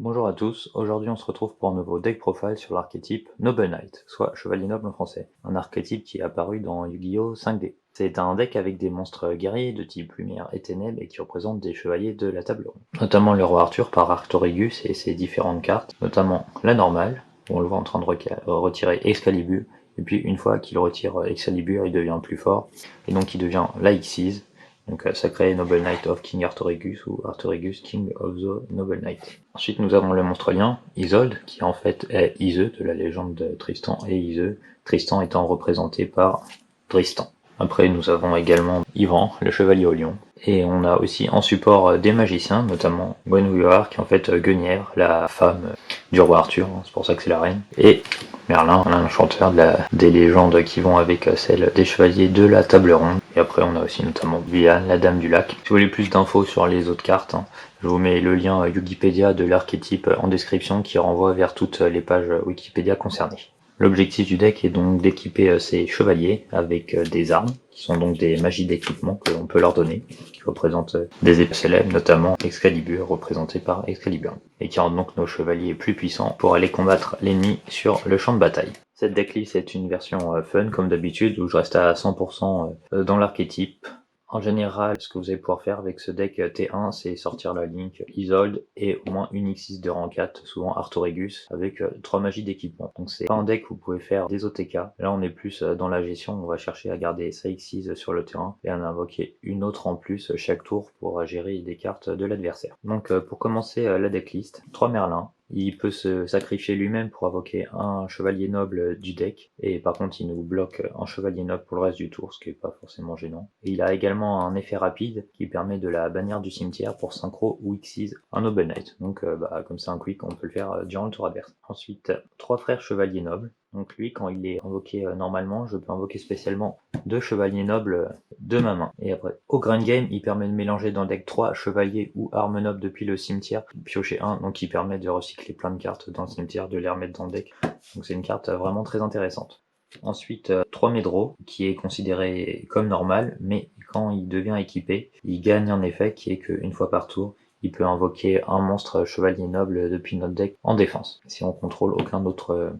Bonjour à tous, aujourd'hui on se retrouve pour un nouveau deck profile sur l'archétype Noble Knight, soit Chevalier Noble en français, un archétype qui est apparu dans Yu-Gi-Oh 5D. C'est un deck avec des monstres guerriers de type lumière et ténèbres et qui représentent des chevaliers de la table ronde. Notamment le roi Arthur par Arctorigus et ses différentes cartes, notamment la normale, où on le voit en train de retirer Excalibur, et puis une fois qu'il retire Excalibur il devient plus fort, et donc il devient la Xyz. Donc sacré Noble Knight of King Arthurigus ou Arthurigus King of the Noble Knight. Ensuite nous avons le monstre lien, Isolde, qui en fait est Iseux de la légende de Tristan et Iseux, Tristan étant représenté par Tristan. Après nous avons également Yvan, le chevalier au lion. Et on a aussi en support des magiciens, notamment Gwenhwyvar, qui est en fait Guenièvre, la femme du roi Arthur, hein, c'est pour ça que c'est la reine. Et Merlin, un chanteur des légendes qui vont avec celles des chevaliers de la table ronde. Et après on a aussi notamment Vianne, la dame du lac. Si vous voulez plus d'infos sur les autres cartes, hein, je vous mets le lien Wikipédia de l'archétype en description qui renvoie vers toutes les pages Wikipédia concernées. L'objectif du deck est donc d'équiper ces chevaliers avec des armes, qui sont donc des magies d'équipement que l'on peut leur donner, qui représentent des épées célèbres, notamment Excalibur, représenté par Excalibur, et qui rendent donc nos chevaliers plus puissants pour aller combattre l'ennemi sur le champ de bataille. Cette decklist est une version fun, comme d'habitude, où je reste à 100% dans l'archétype. En général, ce que vous allez pouvoir faire avec ce deck T1, c'est sortir la link Isolde et au moins une X6 de rang 4, souvent Arthurigus, avec 3 magies d'équipement. Donc c'est pas un deck où vous pouvez faire des OTK. Là on est plus dans la gestion, on va chercher à garder sa X6 sur le terrain et à en invoquer une autre en plus chaque tour pour gérer des cartes de l'adversaire. Donc pour commencer la decklist, 3 Merlins. Il peut se sacrifier lui-même pour invoquer un chevalier noble du deck, et par contre il nous bloque un chevalier noble pour le reste du tour, ce qui est pas forcément gênant. Et il a également un effet rapide qui permet de la bannir du cimetière pour synchro ou Xyz un Noble Knight. Donc comme c'est un quick, on peut le faire durant le tour adverse. Ensuite, 3 frères chevaliers nobles. Donc lui, quand il est invoqué normalement, je peux invoquer spécialement 2 chevaliers nobles de ma main. Et après, au Grand Game, il permet de mélanger dans le deck 3 chevaliers ou armes nobles depuis le cimetière, piocher 1, donc il permet de recycler plein de cartes dans le cimetière, de les remettre dans le deck. Donc c'est une carte vraiment très intéressante. Ensuite, 3 Médro, qui est considéré comme normal, mais quand il devient équipé, il gagne un effet qui est qu'une fois par tour, il peut invoquer un monstre chevalier noble depuis notre deck en défense, si on contrôle aucun autre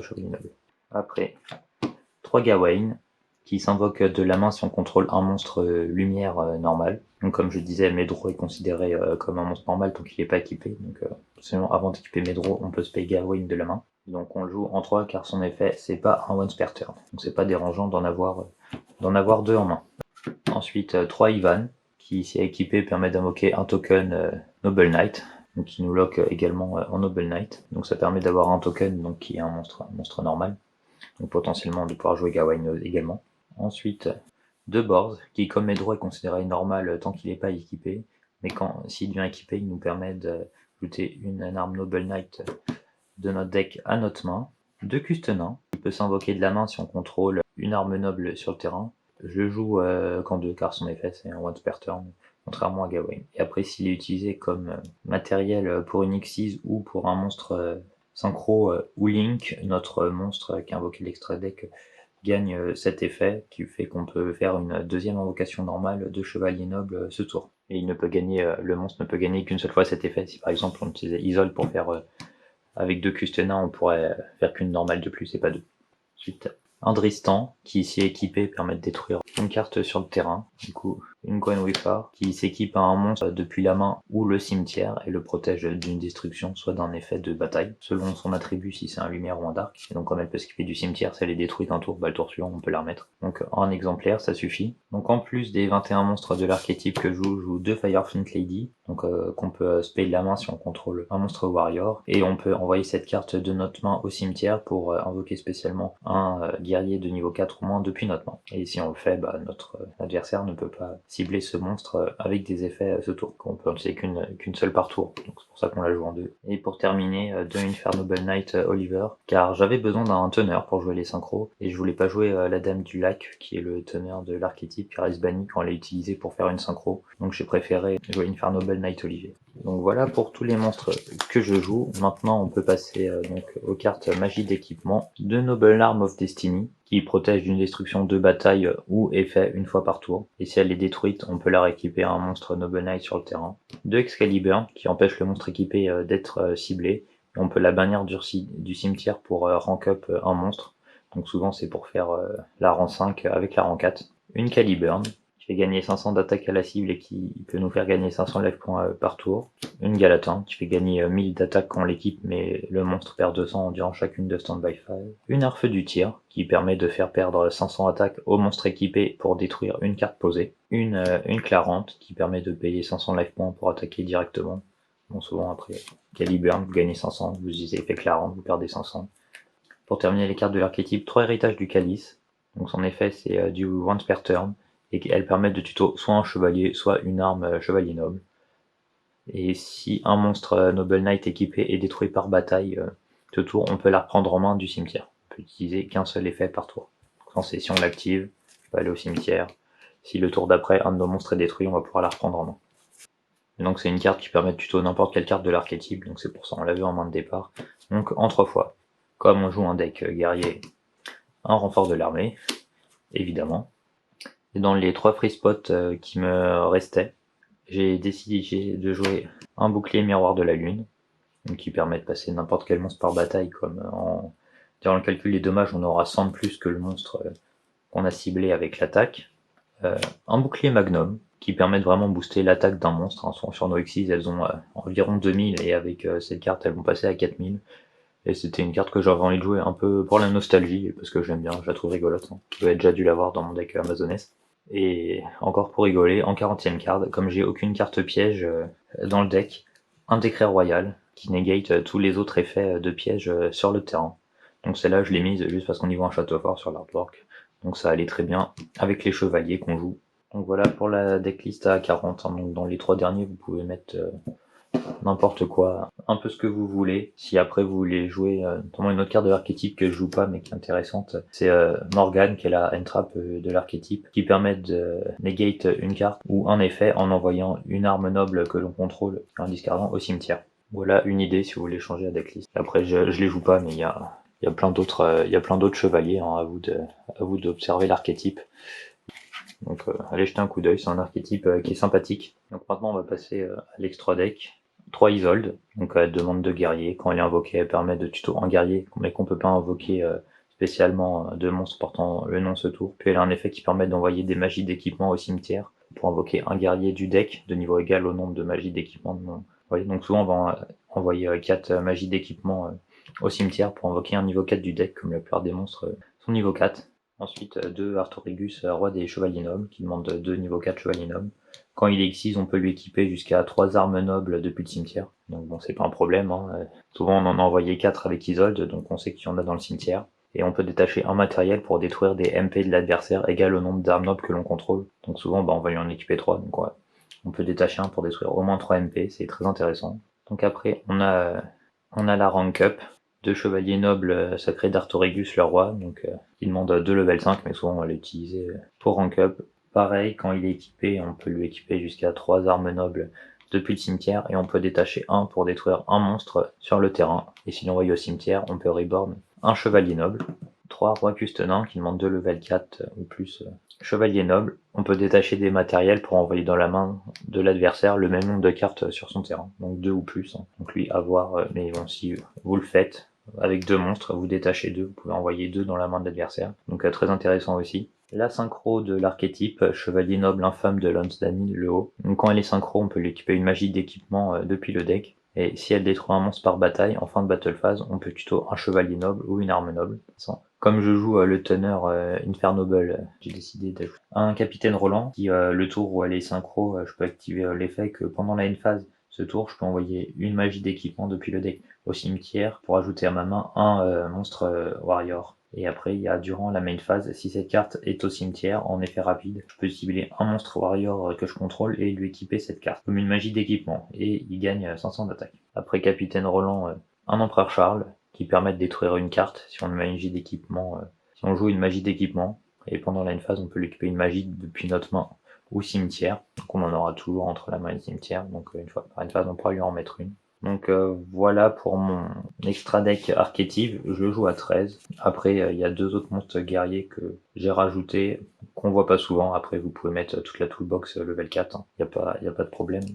chevalier noble. Après, 3 Gawain, qui s'invoque de la main si on contrôle un monstre lumière normal. Donc comme je disais, Médro est considéré comme un monstre normal tant qu'il n'est pas équipé. Donc seulement avant d'équiper Médro, on peut se payer Gawain de la main. Donc on le joue en 3 car son effet c'est pas un once per turn. Donc c'est pas dérangeant d'en avoir 2 en main. Ensuite 3 Ivan, qui si équipé permet d'invoquer un token Noble Knight, donc qui nous lock également en Noble Knight. Donc ça permet d'avoir un token donc qui est un monstre normal. Donc potentiellement de pouvoir jouer Gawain également. Ensuite 2 Borz, qui comme Médro est considéré normal tant qu'il n'est pas équipé, mais s'il devient équipé, il nous permet d'ajouter une arme Noble Knight de notre deck à notre main. 2 Custenin, qui peut s'invoquer de la main si on contrôle une arme noble sur le terrain. Je le joue qu'en 2 car son effet c'est un once per turn, contrairement à Gawain. Et après s'il est utilisé comme matériel pour une Xyz ou pour un monstre synchro ou Link, notre monstre qui a invoqué l'extra deck gagne cet effet qui fait qu'on peut faire une deuxième invocation normale de chevalier noble ce tour. Et il ne peut gagner, le monstre ne peut gagner qu'une seule fois cet effet. Si par exemple on utilisait Isolde pour faire avec 2 Custenin, on pourrait faire qu'une normale de plus et pas 2. Ensuite, un Dristan, qui ici équipé permet de détruire une carte sur le terrain. Du coup, une Gwenhwyvar, qui s'équipe à un monstre depuis la main ou le cimetière et le protège d'une destruction, soit d'un effet de bataille, selon son attribut si c'est un lumière ou un dark. Et donc comme elle peut s'équiper du cimetière, si elle est détruite un tour, le tour suivant on peut la remettre. Donc un exemplaire, ça suffit. Donc en plus des 21 monstres de l'archétype que je joue 2 Fireflint Lady, donc qu'on peut spell de la main si on contrôle un monstre warrior, et on peut envoyer cette carte de notre main au cimetière pour invoquer spécialement un guerrier de niveau 4 ou moins depuis notre main. Et si on le fait, notre adversaire ne peut pas cibler ce monstre avec des effets ce tour. On peut en utiliser qu'une seule par tour, donc c'est pour ça qu'on la joue en 2. Et pour terminer, 2 Infernal Knight Oliver, car j'avais besoin d'un teneur pour jouer les synchros, et je voulais pas jouer la Dame du Lac, qui est le teneur de l'archétype, car elle se bannit quand elle est utilisée pour faire une synchro, donc j'ai préféré jouer Infernal Knight Oliver. Donc voilà pour tous les monstres que je joue. Maintenant on peut passer donc aux cartes magie d'équipement de Noble Arm of Destiny, qui protège d'une destruction de bataille ou effet une fois par tour. Et si elle est détruite, on peut la rééquiper à un monstre Noble Knight sur le terrain. De Excalibur, qui empêche le monstre équipé d'être ciblé. Et on peut la bannir du cimetière pour rank up un monstre. Donc souvent c'est pour faire la rang 5 avec la rang 4. Une Caliburn, qui fait gagner 500 d'attaque à la cible et qui peut nous faire gagner 500 life points par tour. Une Galatin, qui fait gagner 1000 d'attaque quand on l'équipe, mais le monstre perd 200 durant chacune de Standby 5. Une Arfe du tir, qui permet de faire perdre 500 attaques au monstre équipé pour détruire une carte posée. Une Clarente, qui permet de payer 500 life points pour attaquer directement. Bon, souvent après Caliburn, vous gagnez 500, vous utilisez effet Clarente, vous perdez 500. Pour terminer les cartes de l'archétype, 3 héritages du calice. Donc son effet c'est du once per turn, et elles permettent de tuto soit un chevalier, soit une arme chevalier noble. Et si un monstre Noble Knight équipé est détruit par bataille ce tour, on peut la reprendre en main du cimetière. On peut utiliser qu'un seul effet par tour. Quand c'est si on l'active, on va aller au cimetière. Si le tour d'après, un de nos monstres est détruit, on va pouvoir la reprendre en main. Et donc c'est une carte qui permet de tuto n'importe quelle carte de l'archétype, donc c'est pour ça on l'a vu en main de départ. Donc en 3 fois. Comme on joue un deck guerrier, un renfort de l'armée, évidemment. Et dans les 3 free spots qui me restaient, j'ai décidé de jouer un bouclier miroir de la lune, donc qui permet de passer n'importe quel monstre par bataille, comme durant le calcul des dommages on aura 100 de plus que le monstre qu'on a ciblé avec l'attaque. Un bouclier magnum, qui permet de vraiment booster l'attaque d'un monstre, hein. Sur nos Xyz elles ont environ 2000 et avec cette carte elles vont passer à 4000. Et c'était une carte que j'avais envie de jouer un peu pour la nostalgie, parce que j'aime bien, je la trouve rigolote. Hein. Je vais déjà dû l'avoir dans mon deck Amazoness. Et encore pour rigoler, en 40e carte, comme j'ai aucune carte piège dans le deck, un décret royal qui négate tous les autres effets de piège sur le terrain. Donc celle-là je l'ai mise juste parce qu'on y voit un château fort sur l'artwork. Donc ça allait très bien avec les chevaliers qu'on joue. Donc voilà pour la decklist à 40. Hein. Donc dans les 3 derniers vous pouvez mettre n'importe quoi, un peu ce que vous voulez. Si après vous voulez jouer notamment une autre carte de l'archétype que je joue pas mais qui est intéressante, c'est Morgane, qui est la entrap de l'archétype, qui permet de negate une carte ou un effet en envoyant une arme noble que l'on contrôle en discardant au cimetière. Voilà une idée si vous voulez changer la decklist. Après je les joue pas, mais il y a plein d'autres chevaliers, hein, à vous d'observer l'archétype. Donc allez jeter un coup d'œil, c'est un archétype qui est sympathique. Donc maintenant on va passer à l'extra deck. 3 Isolde, donc elle demande de guerrier. Quand elle est invoquée, elle permet de tuto un guerrier, mais qu'on peut pas invoquer spécialement de monstres portant le nom ce tour. Puis elle a un effet qui permet d'envoyer des magies d'équipement au cimetière pour invoquer un guerrier du deck de niveau égal au nombre de magies d'équipement de mon. Voyez, donc souvent on va envoyer 4 magies d'équipement au cimetière pour invoquer un niveau 4 du deck, comme la plupart des monstres sont niveau 4. Ensuite 2 Artorigus, roi des chevaliers nobles, qui demande 2 niveau 4 chevaliers nobles. Quand il est Xyz, on peut lui équiper jusqu'à 3 armes nobles depuis le cimetière. Donc bon, c'est pas un problème. Hein. Souvent on en a envoyé 4 avec Isolde, donc on sait qu'il y en a dans le cimetière. Et on peut détacher un matériel pour détruire des MP de l'adversaire égal au nombre d'armes nobles que l'on contrôle. Donc souvent on va lui en équiper 3, donc ouais. On peut détacher un pour détruire au moins 3 MP, c'est très intéressant. Donc après on a la rank up, 2 chevaliers nobles sacrés d'Artorigus le roi, donc qui demande 2 level 5, mais souvent on va l'utiliser pour rank up. Pareil, quand il est équipé, on peut lui équiper jusqu'à 3 armes nobles depuis le cimetière, et on peut détacher un pour détruire un monstre sur le terrain. Et si l'envoie au cimetière, on peut reborn un chevalier noble. 3 rois custenins qui demandent 2 level 4 ou plus chevalier noble. On peut détacher des matériels pour envoyer dans la main de l'adversaire le même nombre de cartes sur son terrain, donc 2 ou plus. Hein. Donc lui avoir, mais bon, si vous le faites avec 2 monstres, vous détachez 2, vous pouvez envoyer 2 dans la main de l'adversaire. Donc très intéressant aussi. La synchro de l'archétype, chevalier noble infâme de Lansdane, le haut. Donc quand elle est synchro, on peut lui équiper une magie d'équipement depuis le deck. Et si elle détruit un monstre par bataille, en fin de battle phase, on peut tuto un chevalier noble ou une arme noble. Comme je joue le teneur Infernoble, j'ai décidé d'ajouter un capitaine Roland, qui le tour où elle est synchro, je peux activer l'effet que pendant la end phase, ce tour, je peux envoyer une magie d'équipement depuis le deck au cimetière pour ajouter à ma main un monstre warrior. Et après, il y a durant la main phase, si cette carte est au cimetière, en effet rapide, je peux cibler un monstre warrior que je contrôle et lui équiper cette carte, comme une magie d'équipement, et il gagne 500 d'attaque. Après Capitaine Roland, un Empereur Charles, qui permet de détruire une carte si on a une magie d'équipement, si on joue une magie d'équipement, et pendant la phase, on peut lui équiper une magie depuis notre main ou cimetière. Donc on en aura toujours entre la main et le cimetière, donc une fois par une phase on pourra lui en mettre une. Donc voilà pour mon extra deck archétype, je joue à 13. Après il y a 2 autres monstres guerriers que j'ai rajoutés, qu'on voit pas souvent. Après vous pouvez mettre toute la toolbox level 4, hein. Y a pas de problème.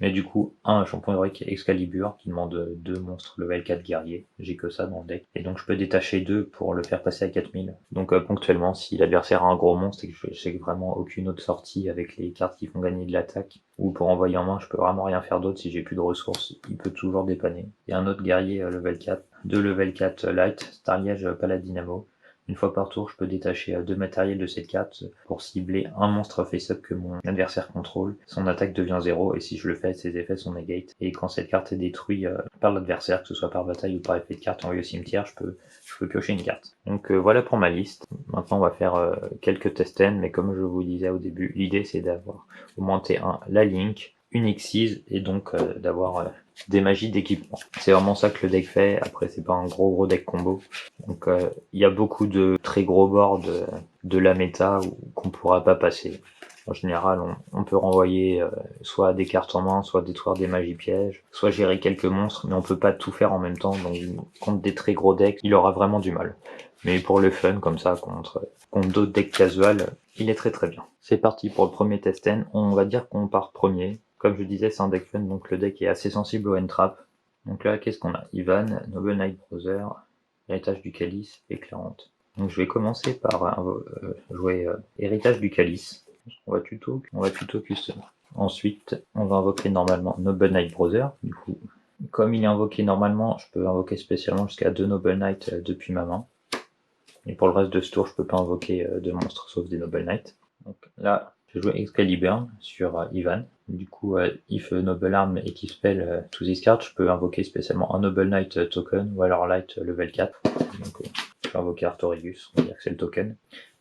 Mais du coup, un champion héroïque Excalibur qui demande 2 monstres level 4 guerriers. J'ai que ça dans le deck. Et donc je peux détacher 2 pour le faire passer à 4000. Donc ponctuellement, si l'adversaire a un gros monstre et que je sais vraiment aucune autre sortie avec les cartes qui font gagner de l'attaque, ou pour envoyer en main, je peux vraiment rien faire d'autre si j'ai plus de ressources, il peut toujours dépanner. Et un autre guerrier level 4, 2 level 4 light, Starliège Paladinamo. Une fois par tour, je peux détacher 2 matériels de cette carte pour cibler un monstre face-up que mon adversaire contrôle. Son attaque devient 0 et si je le fais, ses effets sont negate. Et quand cette carte est détruite par l'adversaire, que ce soit par bataille ou par effet de carte envoyé au cimetière, je peux piocher une carte. Donc voilà pour ma liste. Maintenant on va faire quelques test end, mais comme je vous disais au début, l'idée c'est d'avoir au moins T1 la Link, une Xyz et donc d'avoir des magies d'équipement. C'est vraiment ça que le deck fait. Après c'est pas un gros deck combo. Donc il y a beaucoup de très gros boards de la méta qu'on pourra pas passer. En général, on peut renvoyer soit des cartes en main, soit détruire des magies pièges, soit gérer quelques monstres, mais on peut pas tout faire en même temps. Donc contre des très gros decks, il aura vraiment du mal. Mais pour le fun, comme ça, contre d'autres decks casual, il est très bien. C'est parti pour le premier test end. On va dire qu'on part premier. Comme je disais, c'est un deck fun, donc le deck est assez sensible au end-trap. Donc là, qu'est-ce qu'on a? Ivan, Noble Knight Brother, Héritage du Calice et Clairante. Donc je vais commencer par jouer Héritage du Calice. On va tuto custom. Ensuite, on va invoquer normalement Noble Knight Brother. Du coup, comme il est invoqué normalement, je peux invoquer spécialement jusqu'à 2 Noble Knight depuis ma main. Et pour le reste de ce tour, je peux pas invoquer de monstres sauf des Noble Knight. Donc là, je vais jouer Excalibur sur Ivan. Du coup, if Noble Arm et Keep Spell to this card, je peux invoquer spécialement un Noble Knight token ou alors Light level 4. Donc je peux invoquer Artorigus, on va dire que c'est le token.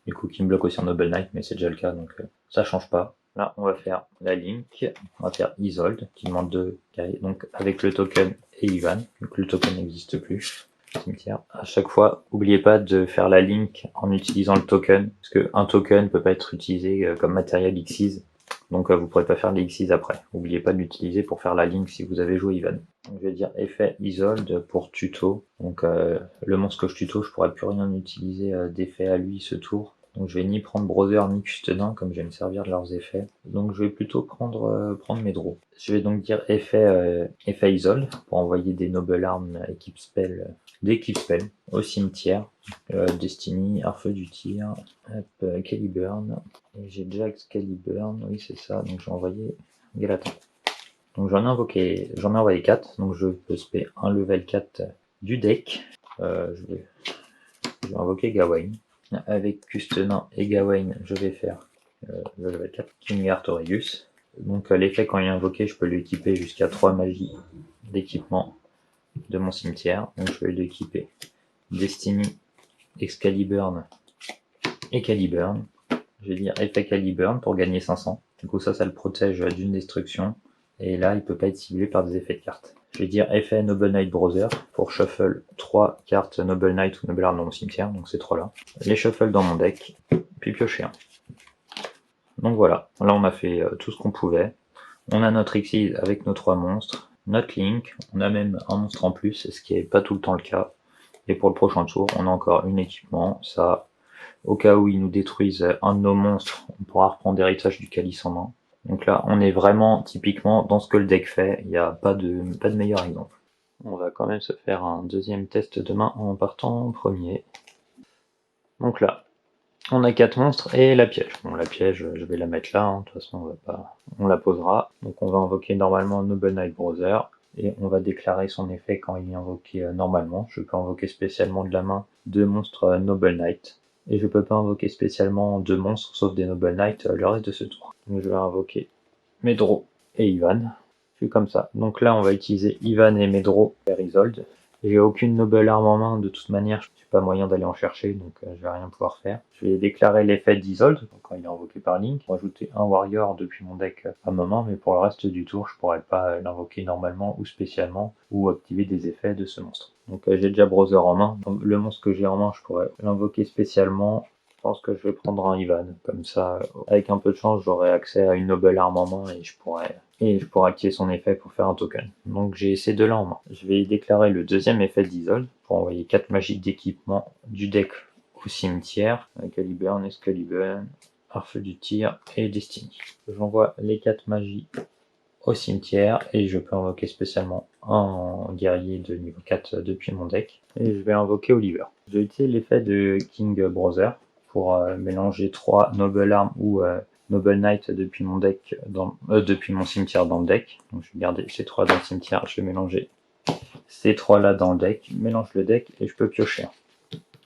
Du coup, qui me bloque aussi en Noble Knight, mais c'est déjà le cas, donc ça change pas. Là, on va faire la Link, on va faire Isolde, qui demande 2 guerriers, donc avec le token et Ivan, donc le token n'existe plus. Cimetière. À chaque fois, n'oubliez pas de faire la link en utilisant le token, parce qu'un token ne peut pas être utilisé comme matériel Xyz, donc vous ne pourrez pas faire les Xyz après. N'oubliez pas de l'utiliser pour faire la link si vous avez joué Ivan. Donc, je vais dire effet Isolde pour tuto. Donc le monstre que je tuto, je pourrais plus rien utiliser d'effet à lui ce tour. Donc je vais ni prendre Brother ni Custenin comme je vais me servir de leurs effets. Donc je vais plutôt prendre mes draws. Je vais donc dire effet Isolde pour envoyer des Noble Arms équipe spell au cimetière. Destiny, Arfeu du tir, Caliburn. Et j'ai déjà Excaliburn, oui c'est ça, donc j'ai envoyé Galatan. Donc j'en ai envoyé 4, donc je peux spé un level 4 du deck. Je vais invoquer Gawain. Avec Custenin et Gawain, je vais faire le level 4, King Artorius. Donc l'effet quand il est invoqué, je peux l'équiper jusqu'à 3 magies d'équipement de mon cimetière. Donc je vais l'équiper Destiny, Excaliburn et Caliburn. Je vais dire effet Caliburn pour gagner 500. Du coup ça le protège d'une destruction. Et là il peut pas être ciblé par des effets de cartes. Je vais dire effet Noble Knight Brother pour shuffle 3 cartes Noble Knight ou Noble Arm dans mon cimetière, donc ces 3 là. Les shuffle dans mon deck, puis piocher un. Donc voilà, là on a fait tout ce qu'on pouvait. On a notre Xyz avec nos 3 monstres, notre Link, on a même un monstre en plus, ce qui est pas tout le temps le cas. Et pour le prochain tour, on a encore un équipement, ça, au cas où ils nous détruisent un de nos monstres, on pourra reprendre Héritage du Calice en main. Donc là, on est vraiment typiquement dans ce que le deck fait, il n'y a pas de meilleur exemple. On va quand même se faire un deuxième test de main en partant en premier. Donc là, on a 4 monstres et la piège. Bon, la piège, je vais la mettre là, hein. De toute façon, on la posera. Donc on va invoquer normalement Noble Knight Brother, et on va déclarer son effet quand il est invoqué normalement. Je peux invoquer spécialement de la main 2 monstres Noble Knight, et je peux pas invoquer spécialement 2 monstres sauf des Noble Knight le reste de ce tour. Donc je vais invoquer Medro et Ivan. Je suis comme ça. Donc là on va utiliser Ivan et Medro vers Isolde. J'ai aucune Noble Arm en main, de toute manière, je n'ai pas moyen d'aller en chercher, donc je vais rien pouvoir faire. Je vais déclarer l'effet d'Isolde, quand il est invoqué par Link, rajouter un Warrior depuis mon deck à ma main, mais pour le reste du tour, je pourrais pas l'invoquer normalement ou spécialement, ou activer des effets de ce monstre. Donc j'ai déjà Brother en main, donc le monstre que j'ai en main, je pourrais l'invoquer spécialement Je pense que je vais prendre un Ivan, comme ça, avec un peu de chance, j'aurai accès à une Noble Arm en main et je pourrai activer son effet pour faire un token. Donc j'ai ces deux-là en main. Je vais déclarer le deuxième effet d'Isolde pour envoyer 4 magiques d'équipement du deck au cimetière, avec Caliburn, Excalibur, Arfeu du tir et Destiny. J'envoie les 4 magies au cimetière et je peux invoquer spécialement un guerrier de niveau 4 depuis mon deck. Et je vais invoquer Oliver. Je vais utiliser l'effet de King Brother pour mélanger 3 Noble Arm ou Noble Knight depuis mon deck depuis mon cimetière dans le deck. Donc je vais garder ces 3 dans le cimetière, je vais mélanger ces 3 là dans le deck, mélange le deck et je peux piocher.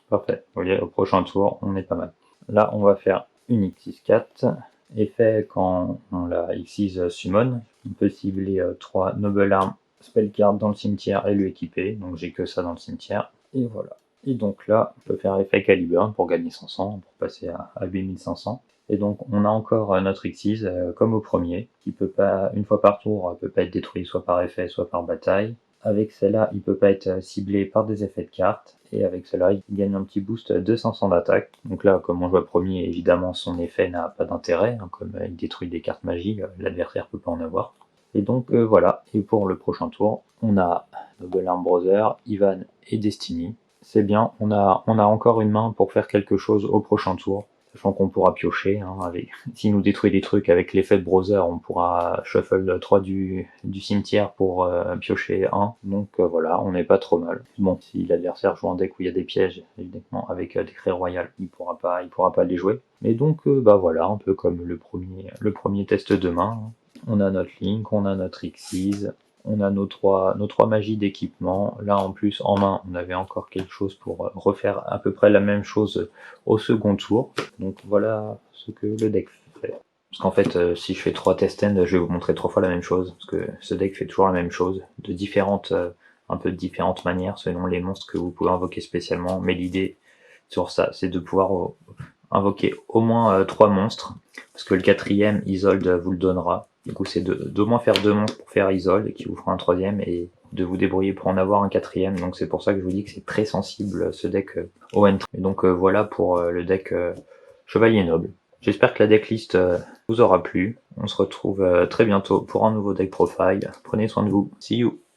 Parfait. Vous voyez, au prochain tour, on est pas mal. Là, on va faire une X6-4. Effet quand on la X6 summon. On peut cibler 3 Noble Arm Spellcard dans le cimetière et lui équiper. Donc j'ai que ça dans le cimetière. Et voilà. Et donc là, on peut faire effet Caliburn pour gagner 500, pour passer à 8500. Et donc on a encore notre X6 comme au premier, qui peut pas, une fois par tour, peut pas être détruit soit par effet, soit par bataille. Avec celle-là, il peut pas être ciblé par des effets de cartes. Et avec cela, il gagne un petit boost de 500 d'attaque. Donc là, comme on joue premier, évidemment, son effet n'a pas d'intérêt. Comme il détruit des cartes magiques, l'adversaire peut pas en avoir. Et donc voilà. Et pour le prochain tour, on a Noble Arm Brother, Ivan et Destiny. C'est bien, on a encore une main pour faire quelque chose au prochain tour. Sachant qu'on pourra piocher, s'il nous détruit des trucs avec l'effet de Browser, on pourra shuffle 3 du cimetière pour piocher 1. Donc voilà, on n'est pas trop mal. Bon, si l'adversaire joue un deck où il y a des pièges, évidemment, avec Décret Royal, il pourra pas les jouer. Mais donc bah voilà, un peu comme le premier test de main. On a notre Link, on a notre X6, on a nos trois magies d'équipement. Là en plus en main on avait encore quelque chose pour refaire à peu près la même chose au second tour. Donc voilà ce que le deck fait. Parce qu'en fait si je fais 3 test end, je vais vous montrer 3 fois la même chose. Parce que ce deck fait toujours la même chose, un peu de différentes manières selon les monstres que vous pouvez invoquer spécialement. Mais l'idée sur ça, c'est de pouvoir invoquer au moins 3 monstres. Parce que le 4ème, Isolde vous le donnera. Du coup, c'est d'au moins faire 2 monstres pour faire Isolde, qui vous fera un 3ème, et de vous débrouiller pour en avoir un 4ème. Donc c'est pour ça que je vous dis que c'est très sensible ce deck au entry. Et donc voilà pour le deck Chevalier Noble. J'espère que la decklist vous aura plu. On se retrouve très bientôt pour un nouveau deck profile. Prenez soin de vous. See you!